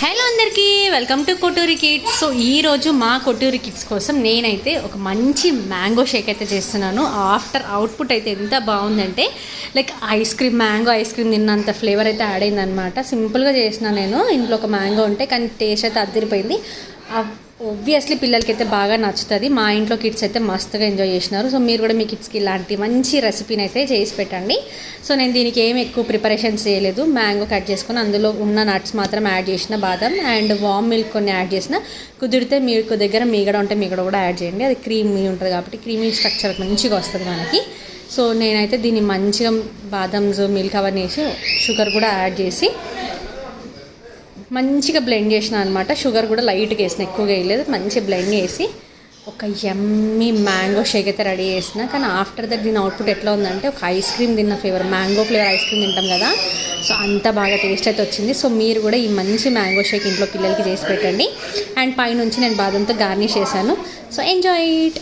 Hello అందరికీ welcome to Kotturi kids. So ఈరోజు మా కొట్టూరి కిడ్స్ కోసం నేనైతే ఒక మంచి మ్యాంగో షేక్ అయితే చేస్తున్నాను. ఆఫ్టర్ అవుట్పుట్ అయితే ఎంత బాగుందంటే లైక్ మ్యాంగో ఐస్ క్రీమ్ తిన్నంత ఫ్లేవర్ అయితే యాడ్ అయిందనమాట. సింపుల్గా చేసిన నేను ఇంట్లో ఒక మ్యాంగో ఉంటే, కానీ టేస్ట్ అయితే అదిరిపోయింది. ఆబ్వియస్లీ పిల్లలకి అయితే బాగా నచ్చుతుంది. మా ఇంట్లో కిడ్స్ అయితే మస్తుగా ఎంజాయ్ చేసినారు. సో మీరు కూడా మీ కిడ్స్కి ఇలాంటి మంచి రెసిపీని అయితే చేసి పెట్టండి. సో నేను దీనికి ఏం ఎక్కువ ప్రిపరేషన్స్ చేయలేదు. మ్యాంగో కట్ చేసుకొని అందులో ఉన్న నట్స్ మాత్రం యాడ్ చేసిన, బాదం అండ్ వామ్ మిల్క్ కొన్ని యాడ్ చేసిన. కుదిరితే మీకు దగ్గర మీగడ ఉంటే మీగడ కూడా యాడ్ చేయండి. అది క్రీమీ ఉంటుంది కాబట్టి క్రీమీ స్ట్రక్చర్ మంచిగా వస్తుంది మనకి. సో నేనైతే దీన్ని మంచిగా బాదమ్స్ మిల్క్ అవన్నీ వేసి షుగర్ కూడా యాడ్ చేసి మంచిగా బ్లెండ్ చేసిన అనమాట. షుగర్ కూడా లైట్గా వేసిన, ఎక్కువగా వేయలేదు. మంచిగా బ్లెండ్ చేసి ఒక యమ్మీ మ్యాంగో షేక్ అయితే రెడీ చేసిన. కానీ ఆఫ్టర్ దట్ దీని అవుట్పుట్ ఎట్లా ఉందంటే ఒక ఐస్ క్రీమ్ తిన్న flavour, mango flavour ice cream తింటాం కదా, సో అంత బాగా టేస్ట్ అయితే వచ్చింది. సో మీరు కూడా ఈ మంచి మ్యాంగో షేక్ ఇంట్లో పిల్లలకి చేసి పెట్టండి. అండ్ పైనుంచి నేను బాదంతో గార్నిష్ చేశాను. So enjoy it.